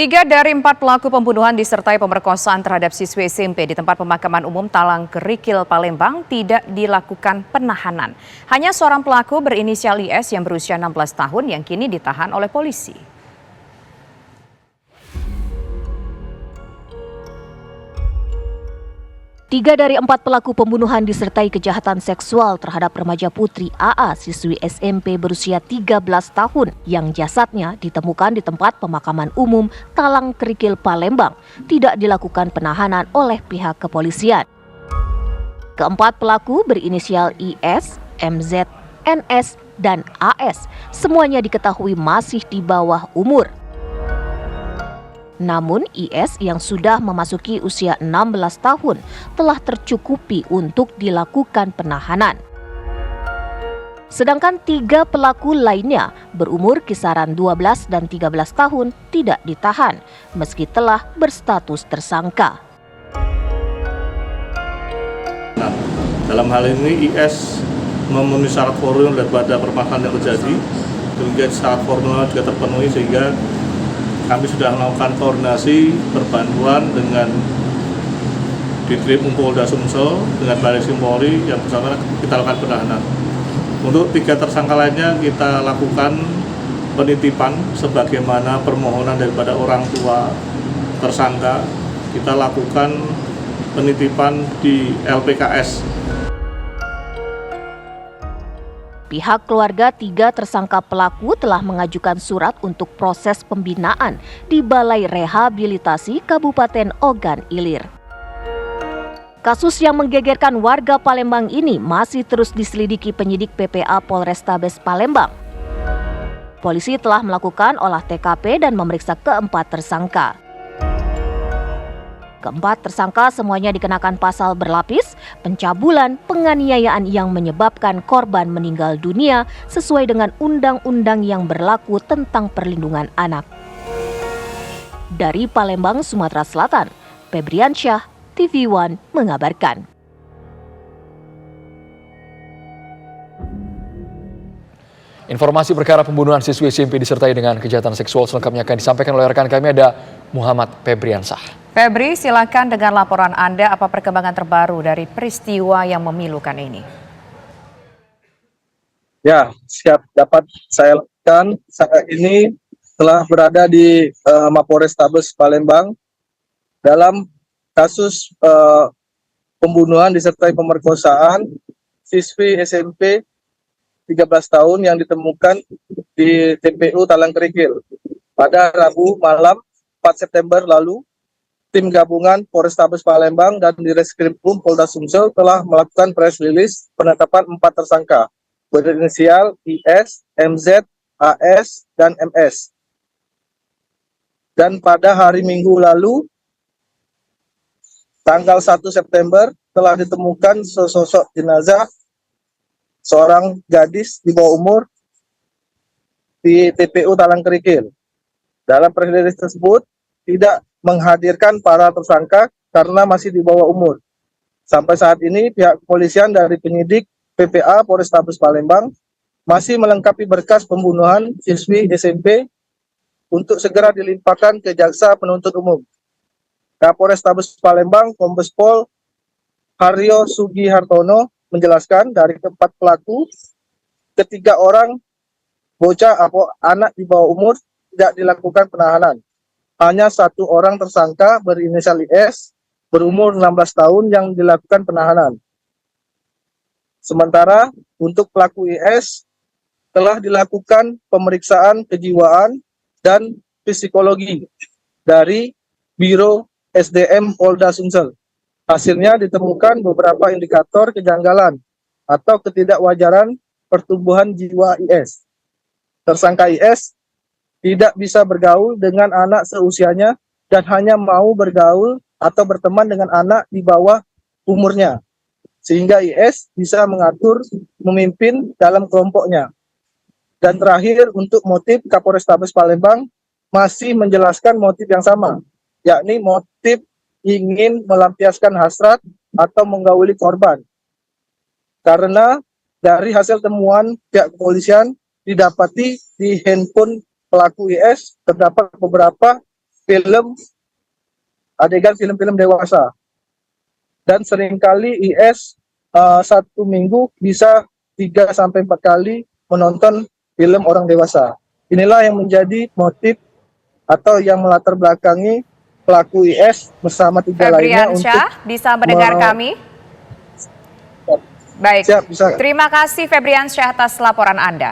3 dari 4 pelaku pembunuhan disertai pemerkosaan terhadap siswi SMP di tempat pemakaman umum Talang Kerikil, Palembang tidak dilakukan penahanan. Hanya seorang pelaku berinisial IS yang berusia 16 tahun yang kini ditahan oleh polisi. Tiga dari 4 pelaku pembunuhan disertai kejahatan seksual terhadap remaja putri AA siswi SMP berusia 13 tahun yang jasadnya ditemukan di tempat pemakaman umum Talang Kerikil, Palembang tidak dilakukan penahanan oleh pihak kepolisian. Keempat pelaku berinisial IS, MZ, NS, dan AS semuanya diketahui masih di bawah umur. Namun IS yang sudah memasuki usia 16 tahun telah tercukupi untuk dilakukan penahanan. Sedangkan 3 pelaku lainnya berumur kisaran 12 dan 13 tahun tidak ditahan meski telah berstatus tersangka. Nah, dalam hal ini IS memenuhi syarat formil daripada permasalahan yang terjadi, kemudian syarat formil juga terpenuhi sehingga kami sudah melakukan koordinasi perbantuan dengan Ditrem Polda Sumsel dengan Bareskrim Polri yang bersama kita lakukan penahanan. Untuk 3 tersangka lainnya kita lakukan penitipan sebagaimana permohonan daripada orang tua tersangka. Kita lakukan penitipan di LPKS. Pihak keluarga 3 tersangka pelaku telah mengajukan surat untuk proses pembinaan di Balai Rehabilitasi Kabupaten Ogan Ilir. Kasus yang menggegerkan warga Palembang ini masih terus diselidiki penyidik PPA Polrestabes Palembang. Polisi telah melakukan olah TKP dan memeriksa keempat tersangka. Keempat tersangka semuanya dikenakan pasal berlapis, pencabulan, penganiayaan yang menyebabkan korban meninggal dunia sesuai dengan undang-undang yang berlaku tentang perlindungan anak. Dari Palembang, Sumatera Selatan, Febriansyah, TV One mengabarkan. Informasi perkara pembunuhan siswi SMP disertai dengan kejahatan seksual selengkapnya akan disampaikan oleh rekan kami, ada Muhammad Febriansyah. Febri, silakan dengan laporan Anda, apa perkembangan terbaru dari peristiwa yang memilukan ini? Ya, siap dapat saya lakukan. Saat ini telah berada di Mapolrestabes Palembang dalam kasus pembunuhan disertai pemerkosaan siswi SMP 13 tahun yang ditemukan di TPU Talang Kerikil pada Rabu malam 4 September lalu. Tim gabungan Polrestabes Palembang dan Direskrim Polda Sumsel telah melakukan press release penetapan 4 tersangka berinisial IS, MZ, AS, dan MS. Dan pada hari Minggu lalu, tanggal 1 September, telah ditemukan sesosok jenazah seorang gadis di bawah umur di TPU Talang Kerikil. Dalam press release tersebut, tidak menghadirkan para tersangka karena masih di bawah umur. Sampai saat ini pihak kepolisian dari penyidik PPA Polrestabes Palembang masih melengkapi berkas pembunuhan siswi SMP untuk segera dilimpahkan ke jaksa penuntut umum. Kapolrestabes Palembang Kombes Pol Haryo Sugihartono menjelaskan dari keempat pelaku, 3 orang bocah atau anak di bawah umur tidak dilakukan penahanan. Hanya 1 orang tersangka berinisial IS berumur 16 tahun yang dilakukan penahanan. Sementara untuk pelaku IS telah dilakukan pemeriksaan kejiwaan dan psikologi dari Biro SDM Polda Sumsel. Hasilnya ditemukan beberapa indikator kejanggalan atau ketidakwajaran pertumbuhan jiwa IS. Tersangka IS tidak bisa bergaul dengan anak seusianya dan hanya mau bergaul atau berteman dengan anak di bawah umurnya. Sehingga IS bisa mengatur, memimpin dalam kelompoknya. Dan terakhir untuk motif, Kapolrestabes Palembang masih menjelaskan motif yang sama, yakni motif ingin melampiaskan hasrat atau menggauli korban. Karena dari hasil temuan pihak kepolisian didapati di handphone pelaku IS terdapat beberapa adegan film-film dewasa. Dan seringkali IS satu minggu bisa 3-4 kali menonton film orang dewasa. Inilah yang menjadi motif atau yang melatar belakangi pelaku IS bersama 3 lainnya untuk Febriansyah, bisa mendengar kami? Baik, Siap, bisa. terima kasih Febriansyah atas laporan Anda.